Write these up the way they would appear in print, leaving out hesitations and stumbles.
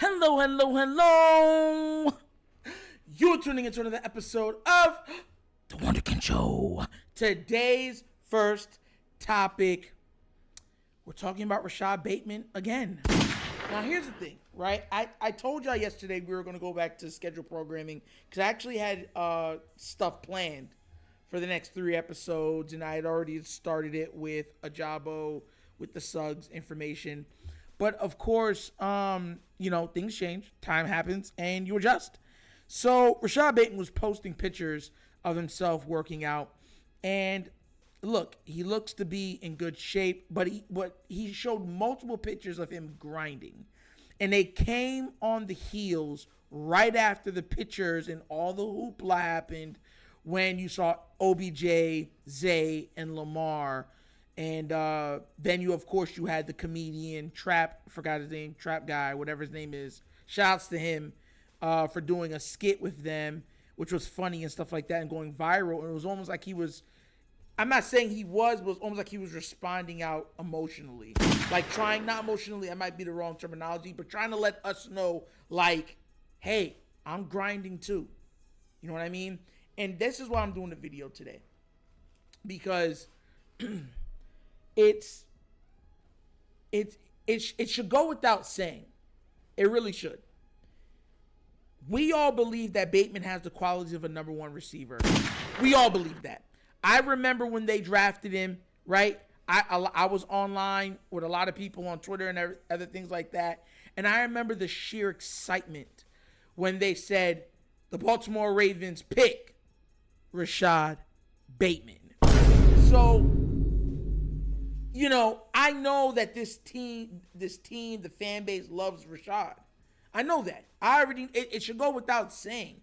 Hello, hello, hello. You're tuning into another episode of The Wunderkind Show. Today's first topic, we're talking about Rashod Bateman again. Now, here's the thing, right? I told y'all yesterday we were going to go back to scheduled programming because I actually had stuff planned for the next 3 episodes, and I had already started it with a Jabo, with the Suggs information. But of course, things change, time happens, and you adjust. So Rashod Bateman was posting pictures of himself working out, and look, he looks to be in good shape, but he showed multiple pictures of him grinding, and they came on the heels right after the pictures and all the hoopla happened when you saw OBJ, Zay, and Lamar. And then you had the comedian Trap guy, whatever his name is. Shouts to him for doing a skit with them, which was funny and stuff like that and going viral. And it was almost like he was, I'm not saying he was, but it was almost like he was responding out emotionally. Like not emotionally, that might be the wrong terminology, but trying to let us know, like, hey, I'm grinding too. You know what I mean? And this is why I'm doing the video today. Because it should go without saying. It really should. We all believe that Bateman has the qualities of a number one receiver. We all believe that. I remember when they drafted him, right? I was online with a lot of people on Twitter and other things like that. And I remember the sheer excitement when they said the Baltimore Ravens pick Rashod Bateman. So, I know that this team, the fan base loves Rashod. I know that. It should go without saying,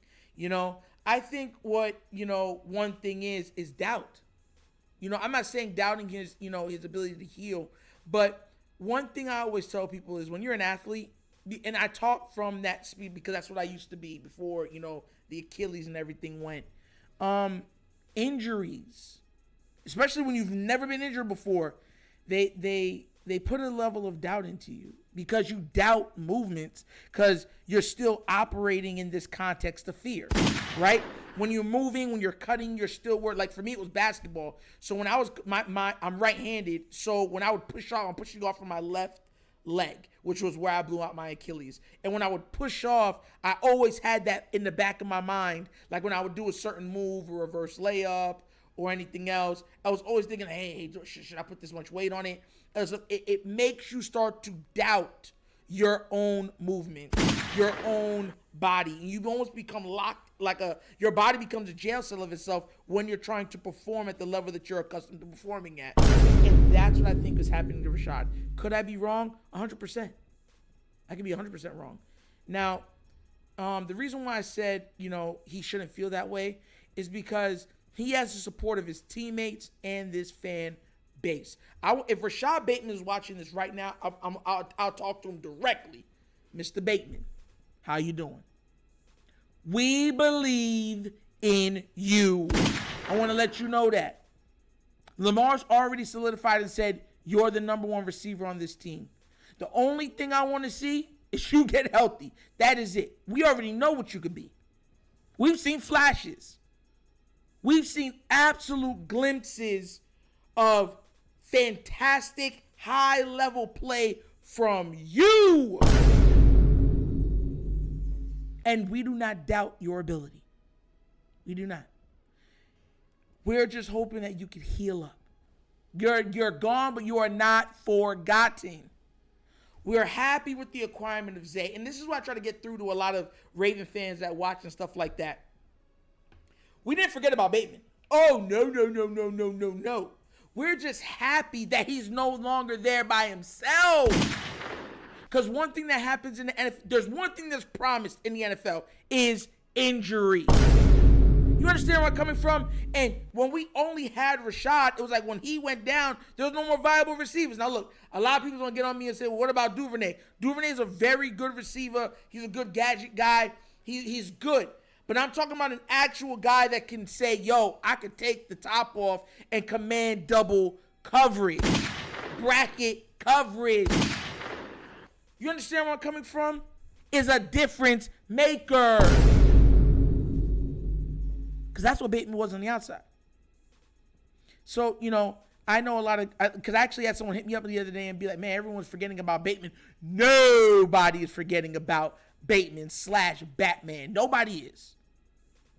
I think what, one thing is doubt. I'm not saying doubting his ability to heal, but one thing I always tell people is when you're an athlete, and I talk from that speed because that's what I used to be before, the Achilles and everything went. Injuries, especially when you've never been injured before, they put a level of doubt into you because you doubt movements because you're still operating in this context of fear, right? When you're moving, when you're cutting, you're still like for me it was basketball. So when I was I'm right-handed, so when I would push off, I'm pushing off from my left leg, which was where I blew out my Achilles. And when I would push off, I always had that in the back of my mind, like when I would do a certain move, a reverse layup, or anything else, I was always thinking, hey, should I put this much weight on it? It makes you start to doubt your own movement, your own body. And you almost become locked, your body becomes a jail cell of itself when you're trying to perform at the level that you're accustomed to performing at. And that's what I think is happening to Rashod. Could I be wrong? 100%. I could be 100% wrong. Now, the reason why I said, he shouldn't feel that way is because he has the support of his teammates and this fan base. If Rashod Bateman is watching this right now, I'll talk to him directly. Mr. Bateman, how you doing? We believe in you. I want to let you know that. Lamar's already solidified and said, you're the number one receiver on this team. The only thing I want to see is you get healthy. That is it. We already know what you could be. We've seen flashes. We've seen absolute glimpses of fantastic high-level play from you. And we do not doubt your ability. We do not. We're just hoping that you can heal up. You're gone, but you are not forgotten. We're happy with the acquirement of Zay. And this is what I try to get through to a lot of Raven fans that watch and stuff like that. We didn't forget about Bateman. Oh, no. We're just happy that he's no longer there by himself. Because one thing that happens in the NFL, there's one thing that's promised in the NFL is injury. You understand where I'm coming from? And when we only had Rashod, it was like when he went down, there was no more viable receivers. Now look, a lot of people are going to get on me and say, well, what about Duvernay? Duvernay is a very good receiver. He's a good gadget guy. He's good. But I'm talking about an actual guy that can say, yo, I could take the top off and command double coverage, bracket coverage. You understand where I'm coming from? is a difference maker. Because that's what Bateman was on the outside. So, I know a lot of, because I actually had someone hit me up the other day and be like, man, everyone's forgetting about Bateman. Nobody is forgetting about Bateman/Batman. Nobody is.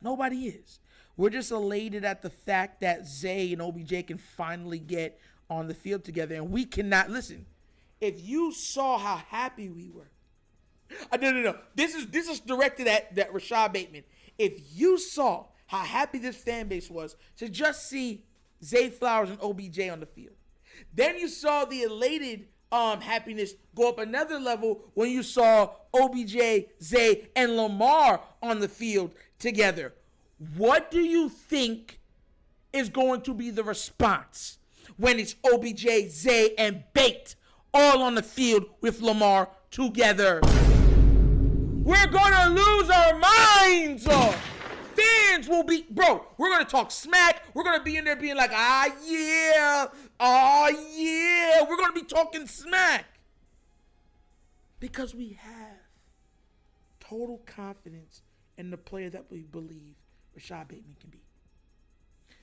Nobody is. We're just elated at the fact that Zay and OBJ can finally get on the field together. And we cannot, listen, if you saw how happy we were. No. This is directed at that Rashod Bateman. If you saw how happy this fan base was to just see Zay Flowers and OBJ on the field, then you saw the elated happiness go up another level when you saw OBJ, Zay, and Lamar on the field together. What do you think is going to be the response when it's OBJ, Zay, and Bate all on the field with Lamar together? We're going to lose our minds. Fans will be, bro, we're going to talk smack. We're going to be in there being like, yeah. We're going to be talking smack. Because we have total confidence in the player that we believe Rashod Bateman can be.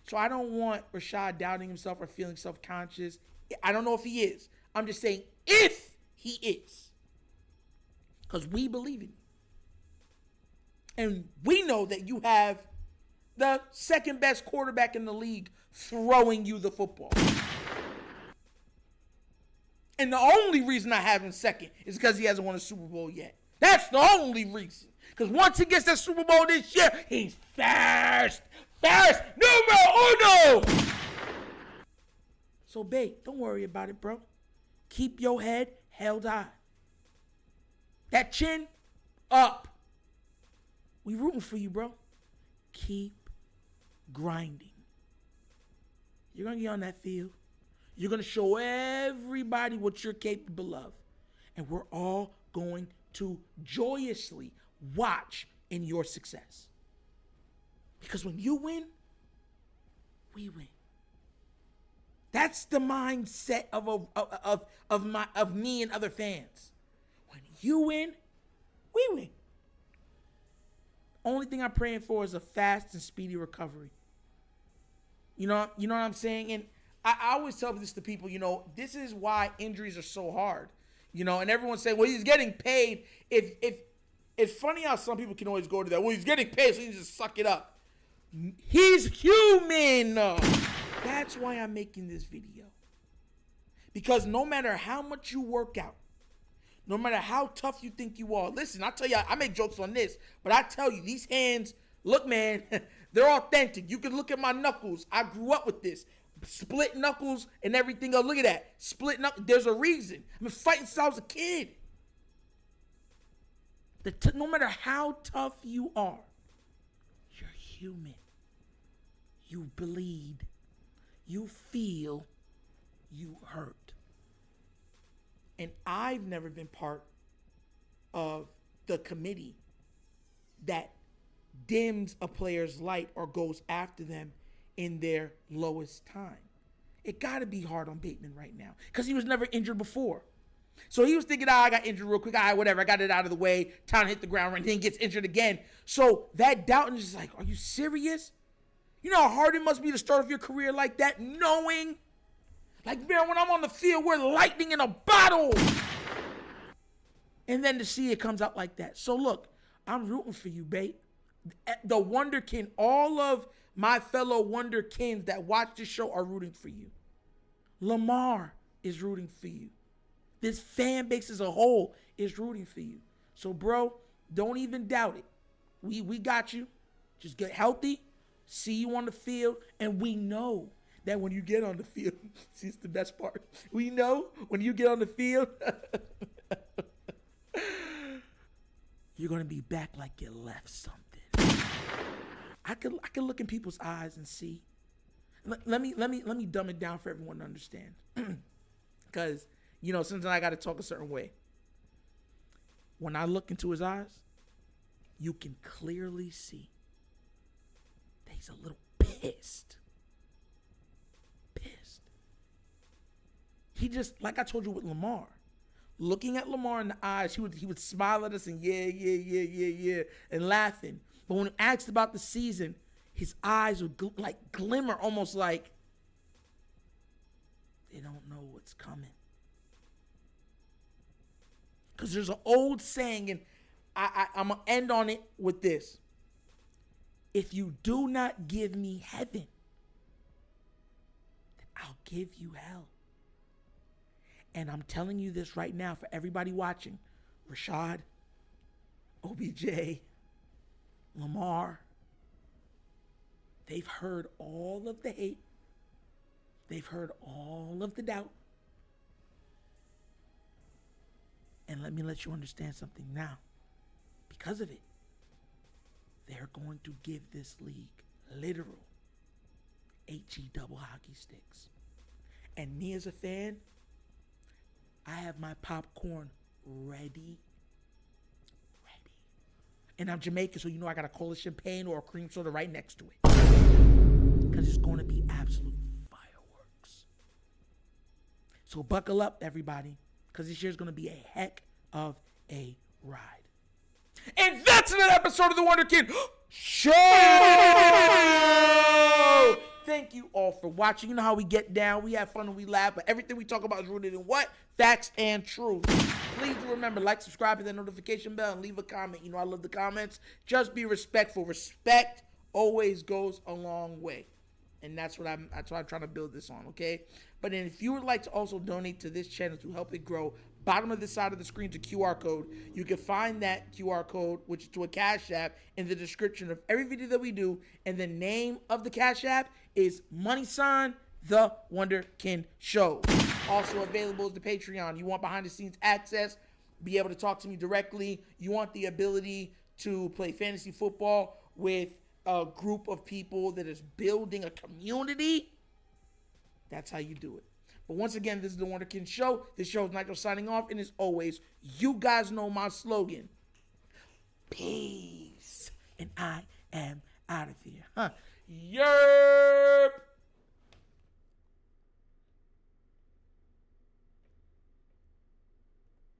So I don't want Rashad doubting himself or feeling self-conscious. I don't know if he is. I'm just saying if he is. Because we believe in you. And we know that you have the second best quarterback in the league throwing you the football. And the only reason I have him second is because he hasn't won a Super Bowl yet. That's the only reason. Because once he gets that Super Bowl this year, he's first, numero uno. So, babe, don't worry about it, bro. Keep your head held high. That chin up. We rooting for you, bro. Keep grinding. You're going to get on that field. You're going to show everybody what you're capable of. And we're all going to joyously watch in your success. Because when you win, we win. That's the mindset of me and other fans. When you win, we win. Only thing I'm praying for is a fast and speedy recovery. You know what I'm saying? And I always tell this to people, this is why injuries are so hard. And everyone's saying, well, he's getting paid. It's funny how some people can always go to that. Well, he's getting paid, so he just suck it up. He's human. That's why I'm making this video. Because no matter how much you work out, no matter how tough you think you are, listen, I tell you, I make jokes on this, but I tell you, these hands, look, man, they're authentic. You can look at my knuckles. I grew up with this. Split knuckles and everything else. Look at that. Split knuckles. There's a reason. I've been fighting since I was a kid. No matter how tough you are, you're human. You bleed. You feel. You hurt. And I've never been part of the committee that dims a player's light or goes after them in their lowest time. It got to be hard on Bateman right now because he was never injured before. So he was thinking, I got injured real quick. Whatever. I got it out of the way. Time to hit the ground, and then gets injured again. So that doubt is just like, are you serious? You know how hard it must be to start off your career like that, knowing, like, man, when I'm on the field, we're lightning in a bottle. And then to see it comes out like that. So look, I'm rooting for you, Bate. The Wunderkind, all of my fellow Wunderkinds that watch this show are rooting for you. Lamar is rooting for you. This fan base as a whole is rooting for you. So, bro, don't even doubt it. We got you. Just get healthy, see you on the field, and we know that when you get on the field, see, it's the best part. We know when you get on the field, you're going to be back like you left something. I can look in people's eyes and see. Let me dumb it down for everyone to understand. Because, sometimes I got to talk a certain way. When I look into his eyes, you can clearly see that he's a little pissed. He just, like I told you with Lamar looking at Lamar in the eyes, he would smile at us and yeah, and laughing. But when asked about the season, his eyes would glimmer, almost like they don't know what's coming. Because there's an old saying, and I'm going to end on it with this. If you do not give me heaven, then I'll give you hell. And I'm telling you this right now for everybody watching. Rashad, OBJ, Lamar, they've heard all of the hate. They've heard all of the doubt. And let me let you understand something now. Because of it, they're going to give this league literal HE double hockey sticks. And me as a fan, I have my popcorn ready. And I'm Jamaican, so you know I got a cola champagne or a cream soda right next to it. Because it's going to be absolute fireworks. So buckle up, everybody. Because this year's going to be a heck of a ride. And that's another episode of The Wonder Kid Show! Thank you all for watching. You know how we get down. We have fun and we laugh, but everything we talk about is rooted in what? Facts and truth. Please do remember, like, subscribe, hit that notification bell, and leave a comment. You know I love the comments. Just be respectful. Respect always goes a long way. And that's what I'm trying to build this on, okay? But then if you would like to also donate to this channel to help it grow, bottom of the side of the screen to QR code. You can find that QR code, which is to a Cash App, in the description of every video that we do. And the name of the Cash App is The Wunderkind Show. Also available is the Patreon. You want behind the scenes access, be able to talk to me directly. You want the ability to play fantasy football with a group of people that is building a community. That's how you do it. But once again, this is The Wunderkind Show. This show is Nigel signing off. And as always, you guys know my slogan. Peace. And I am out of here. Yeah.